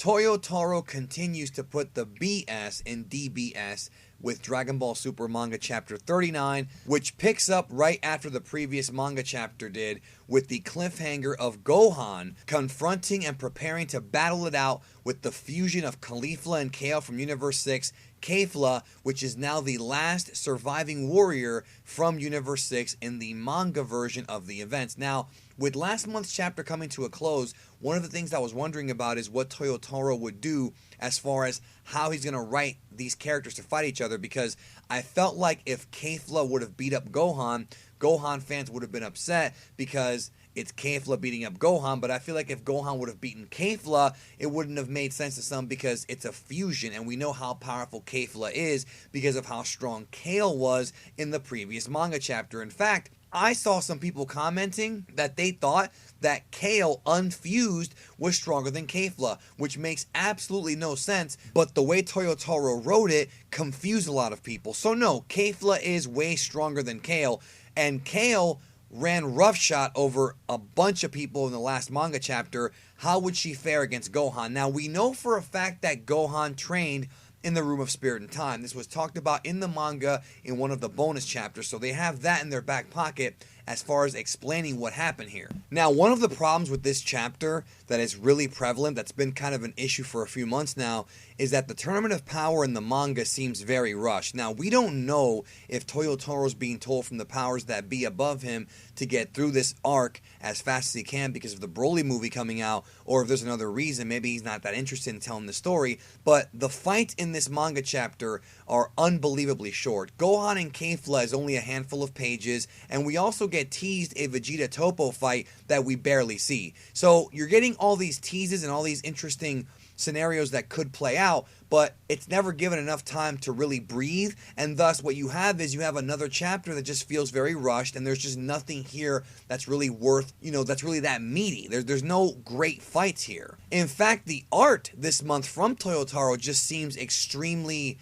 Toyotaro continues to put the BS in DBS with Dragon Ball Super Manga Chapter 39, which picks up right after the previous manga chapter did, with the cliffhanger of Gohan confronting and preparing to battle it out with the fusion of Kefla and Kale from Universe 6, Kefla, which is now the last surviving warrior from Universe 6 in the manga version of the events. Now, with last month's chapter coming to a close, one of the things I was wondering about is what Toyotaro would do as far as how he's going to write these characters to fight each other, because I felt like if Kefla would have beat up Gohan, Gohan fans would have been upset because it's Kefla beating up Gohan, but I feel like if Gohan would have beaten Kefla, it wouldn't have made sense to some because it's a fusion, and we know how powerful Kefla is because of how strong Kale was in the previous manga chapter. In fact, I saw some people commenting that they thought that Kale unfused was stronger than Kefla, which makes absolutely no sense, but the way Toyotaro wrote it confused a lot of people. So no, Kefla is way stronger than Kale, and Kale ran roughshod over a bunch of people in the last manga chapter. How would she fare against Gohan? Now, we know for a fact that Gohan trained in the Room of Spirit and Time. This was talked about in the manga in one of the bonus chapters, so they have that in their back pocket as far as explaining what happened here. Now, one of the problems with this chapter that is really prevalent, that's been kind of an issue for a few months now, is that the Tournament of Power in the manga seems very rushed. Now, we don't know if Toyotaro's being told from the powers that be above him to get through this arc as fast as he can because of the Broly movie coming out, or if there's another reason. Maybe he's not that interested in telling the story, but the fights in this manga chapter are unbelievably short. Gohan and Kefla is only a handful of pages, and we also get teased a Vegeta Toppo fight that we barely see. So you're getting all these teases and all these interesting scenarios that could play out, but it's never given enough time to really breathe, and thus what you have is you have another chapter that just feels very rushed, and there's just nothing here that's really worth, that's really that meaty. There's no great fights here. In fact, the art this month from Toyotaro just seems extremely,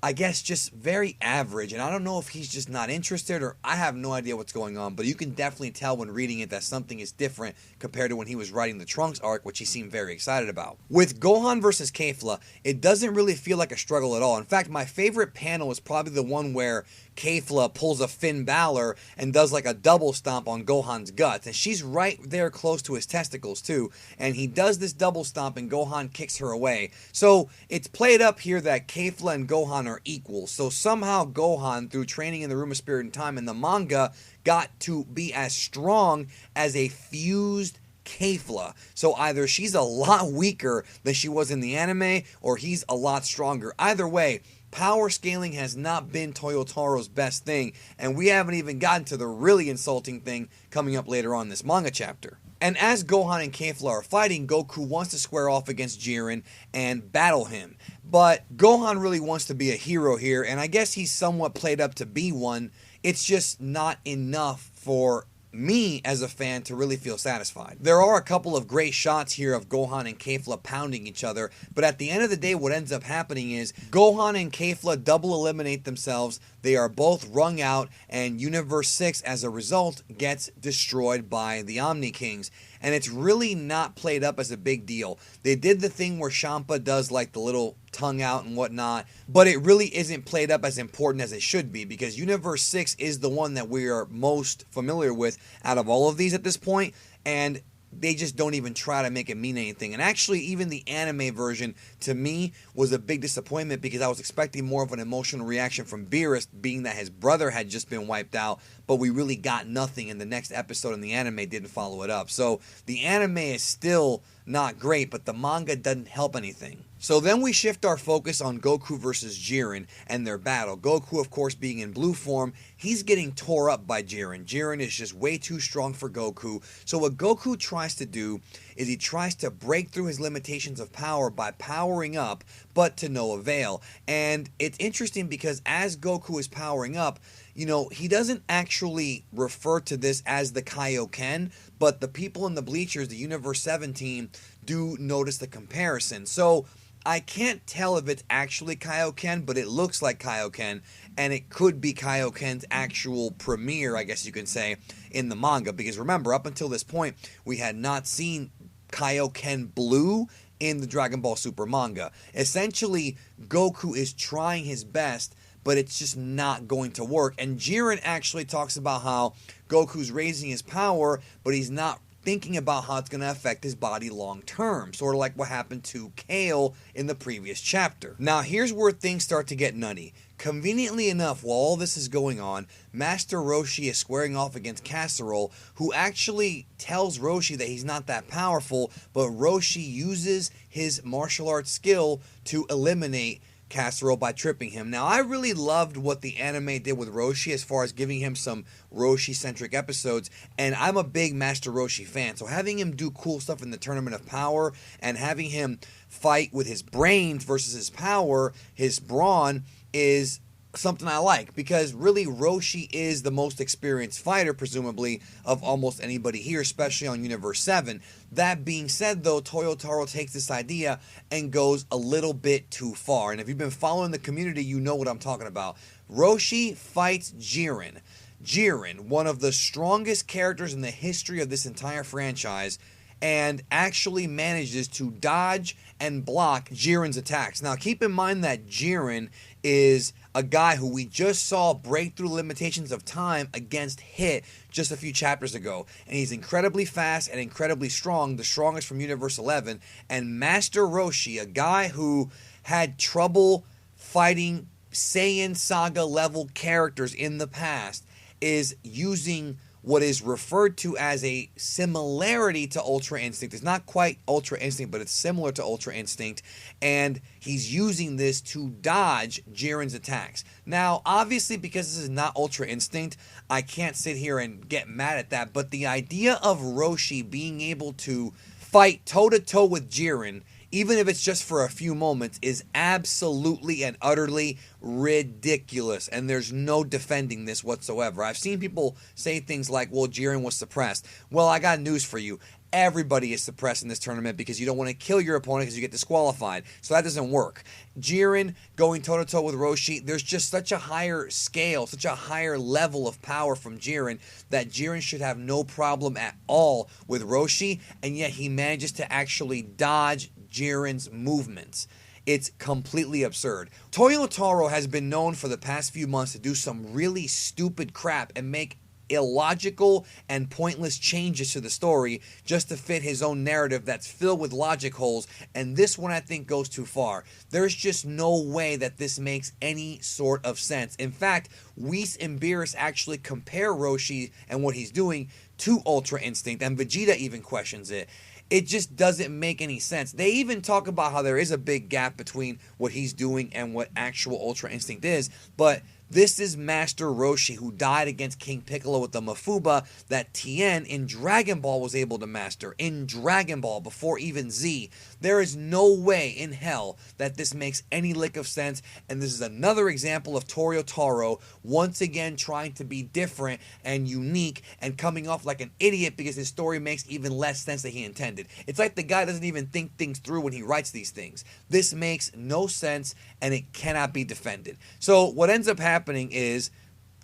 I guess, just very average, and I don't know if he's just not interested, or I have no idea what's going on, but you can definitely tell when reading it that something is different compared to when he was writing the Trunks arc, which he seemed very excited about. With Gohan versus Kefla, it doesn't really feel like a struggle at all. In fact, my favorite panel is probably the one where Kefla pulls a Finn Balor and does like a double stomp on Gohan's guts, and she's right there close to his testicles too, and he does this double stomp and Gohan kicks her away. So it's played up here that Kefla and Gohan are equal, so somehow Gohan, through training in the Room of Spirit and Time in the manga, got to be as strong as a fused Kefla. So either she's a lot weaker than she was in the anime, or he's a lot stronger. Either way, power scaling has not been Toyotaro's best thing, and we haven't even gotten to the really insulting thing coming up later on in this manga chapter. And as Gohan and Kefla are fighting, Goku wants to square off against Jiren and battle him. But Gohan really wants to be a hero here, and I guess he's somewhat played up to be one. It's just not enough for me as a fan to really feel satisfied. There are a couple of great shots here of Gohan and Kefla pounding each other, but at the end of the day, what ends up happening is Gohan and Kefla double eliminate themselves. They are both wrung out, and Universe 6, as a result, gets destroyed by the Omni Kings. And it's really not played up as a big deal. They did the thing where Champa does like the little tongue out and whatnot, but it really isn't played up as important as it should be, because Universe 6 is the one that we are most familiar with out of all of these at this point, and they just don't even try to make it mean anything. And actually, even the anime version, to me, was a big disappointment, because I was expecting more of an emotional reaction from Beerus, being that his brother had just been wiped out, but we really got nothing, and the next episode in the anime didn't follow it up. So the anime is still not great, but the manga doesn't help anything. So then we shift our focus on Goku versus Jiren and their battle. Goku, of course, being in blue form, he's getting tore up by Jiren. Jiren is just way too strong for Goku. So what Goku tries to do is he tries to break through his limitations of power by powering up, but to no avail. And it's interesting because as Goku is powering up, he doesn't actually refer to this as the Kaioken, but the people in the bleachers, the Universe 7 team, do notice the comparison. So I can't tell if it's actually Kaioken, but it looks like Kaioken, and it could be Kaioken's actual premiere, I guess you can say, in the manga. Because remember, up until this point, we had not seen Kaioken Blue in the Dragon Ball Super manga. Essentially, Goku is trying his best, but it's just not going to work. And Jiren actually talks about how Goku's raising his power, but he's not thinking about how it's going to affect his body long term, sort of like what happened to Kale in the previous chapter. Now, here's where things start to get nutty. Conveniently enough, while all this is going on, Master Roshi is squaring off against Casserole, who actually tells Roshi that he's not that powerful, but Roshi uses his martial arts skill to eliminate Casserole by tripping him. Now, I really loved what the anime did with Roshi as far as giving him some Roshi-centric episodes, and I'm a big Master Roshi fan, so having him do cool stuff in the Tournament of Power and having him fight with his brains versus his power, his brawn, is something I like, because really Roshi is the most experienced fighter, presumably, of almost anybody here, especially on Universe 7. That being said, though, Toyotaro takes this idea and goes a little bit too far. And if you've been following the community, you know what I'm talking about. Roshi fights Jiren. Jiren, one of the strongest characters in the history of this entire franchise, and actually manages to dodge and block Jiren's attacks. Now, keep in mind that Jiren is a guy who we just saw break through limitations of time against Hit just a few chapters ago. And he's incredibly fast and incredibly strong, the strongest from Universe 11. And Master Roshi, a guy who had trouble fighting Saiyan Saga level characters in the past, is using what is referred to as a similarity to Ultra Instinct. It's not quite Ultra Instinct, but it's similar to Ultra Instinct, and he's using this to dodge Jiren's attacks. Now, obviously, because this is not Ultra Instinct, I can't sit here and get mad at that, but the idea of Roshi being able to fight toe-to-toe with Jiren, even if it's just for a few moments, is absolutely and utterly ridiculous. And there's no defending this whatsoever. I've seen people say things like, well, Jiren was suppressed. Well, I got news for you. Everybody is suppressed in this tournament because you don't want to kill your opponent because you get disqualified. So that doesn't work. Jiren going toe-to-toe with Roshi, there's just such a higher scale, such a higher level of power from Jiren that Jiren should have no problem at all with Roshi, and yet he manages to actually dodge Jiren's movements. It's completely absurd. Toyotaro has been known for the past few months to do some really stupid crap and make illogical and pointless changes to the story just to fit his own narrative that's filled with logic holes, and this one I think goes too far. There's just no way that this makes any sort of sense. In fact, Whis and Beerus actually compare Roshi and what he's doing to Ultra Instinct, and Vegeta even questions it. It just doesn't make any sense. They even talk about how there is a big gap between what he's doing and what actual Ultra Instinct is, but this is Master Roshi, who died against King Piccolo with the Mafuba that Tien in Dragon Ball was able to master. In Dragon Ball, before even Z. There is no way in hell that this makes any lick of sense, and this is another example of Toyotaro once again trying to be different and unique and coming off like an idiot because his story makes even less sense than he intended. It's like the guy doesn't even think things through when he writes these things. This makes no sense, and it cannot be defended. So what ends up happening is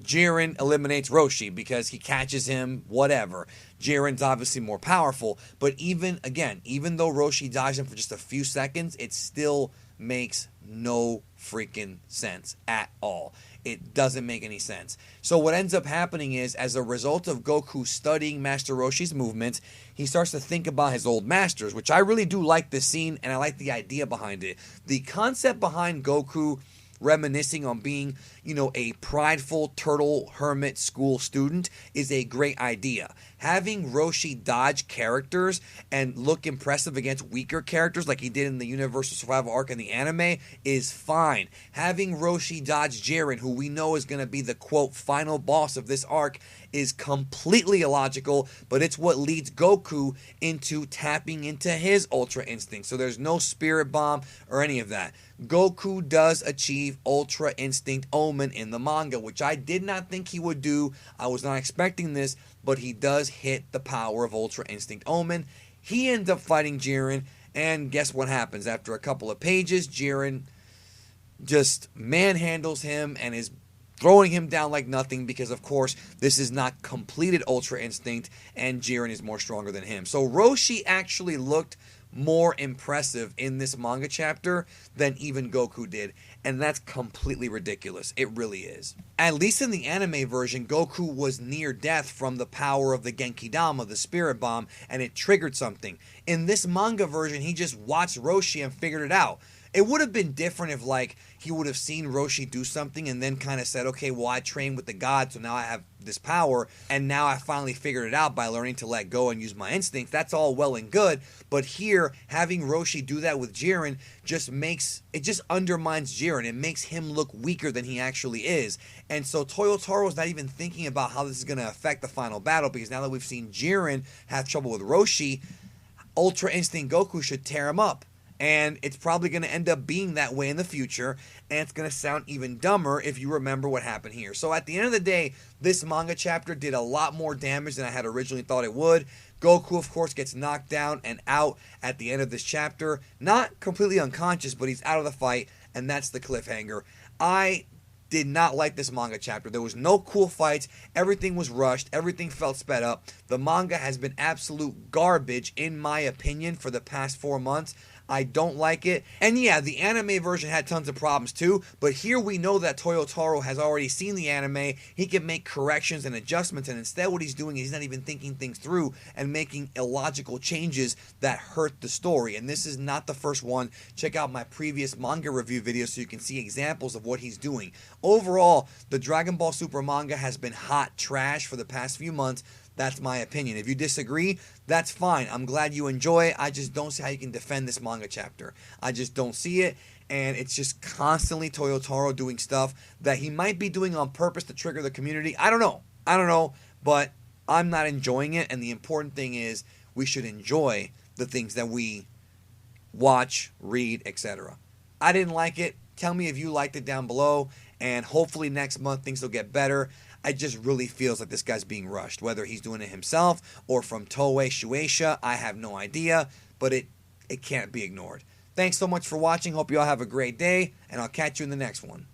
Jiren eliminates Roshi because he catches him, whatever. Jiren's obviously more powerful, but even though Roshi dodged him for just a few seconds, it still makes no freaking sense at all. It doesn't make any sense. So what ends up happening is, as a result of Goku studying Master Roshi's movements, he starts to think about his old masters, which I really do like this scene, and I like the idea behind it. The concept behind Goku reminiscing on being, a prideful turtle hermit school student is a great idea. Having Roshi dodge characters and look impressive against weaker characters like he did in the Universal Survival arc in the anime is fine. Having Roshi dodge Jiren, who we know is going to be the quote final boss of this arc, is completely illogical, but it's what leads Goku into tapping into his Ultra Instinct. So there's no Spirit Bomb or any of that. Goku does achieve Ultra Instinct Omen in the manga, which I did not think he would do. I was not expecting this, but he does hit the power of Ultra Instinct Omen. He ends up fighting Jiren, and guess what happens? After a couple of pages, Jiren just manhandles him and is throwing him down like nothing because, of course, this is not completed Ultra Instinct, and Jiren is more stronger than him. So Roshi actually looked more impressive in this manga chapter than even Goku did, and that's completely ridiculous. It really is. At least in the anime version, Goku was near death from the power of the Genki Dama, the Spirit Bomb, and it triggered something. In this manga version, he just watched Roshi and figured it out. It would have been different if, like, he would have seen Roshi do something and then kind of said, okay, well, I trained with the gods, so now I have this power, and now I finally figured it out by learning to let go and use my instincts. That's all well and good, but here, having Roshi do that with Jiren just undermines Jiren. It makes him look weaker than he actually is. And so Toyotaro's not even thinking about how this is going to affect the final battle, because now that we've seen Jiren have trouble with Roshi, Ultra Instinct Goku should tear him up. And it's probably going to end up being that way in the future, and it's going to sound even dumber if you remember what happened here. So at the end of the day, this manga chapter did a lot more damage than I had originally thought it would. Goku, of course, gets knocked down and out at the end of this chapter. Not completely unconscious, but he's out of the fight, and that's the cliffhanger. I did not like this manga chapter. There was no cool fights. Everything was rushed. Everything felt sped up. The manga has been absolute garbage, in my opinion, for the past 4 months. I don't like it. And yeah, the anime version had tons of problems too, but here we know that Toyotaro has already seen the anime. He can make corrections and adjustments, and instead what he's doing is he's not even thinking things through and making illogical changes that hurt the story. And this is not the first one. Check out my previous manga review video so you can see examples of what he's doing. Overall, the Dragon Ball Super manga has been hot trash for the past few months. That's my opinion. If you disagree, that's fine. I'm glad you enjoy it. I just don't see how you can defend this manga chapter. I just don't see it. And it's just constantly Toyotaro doing stuff that he might be doing on purpose to trigger the community. I don't know. But I'm not enjoying it. And the important thing is we should enjoy the things that we watch, read, etc. I didn't like it. Tell me if you liked it down below. And hopefully next month things will get better. It just really feels like this guy's being rushed. Whether he's doing it himself or from Toei Shueisha, I have no idea. But it can't be ignored. Thanks so much for watching. Hope you all have a great day. And I'll catch you in the next one.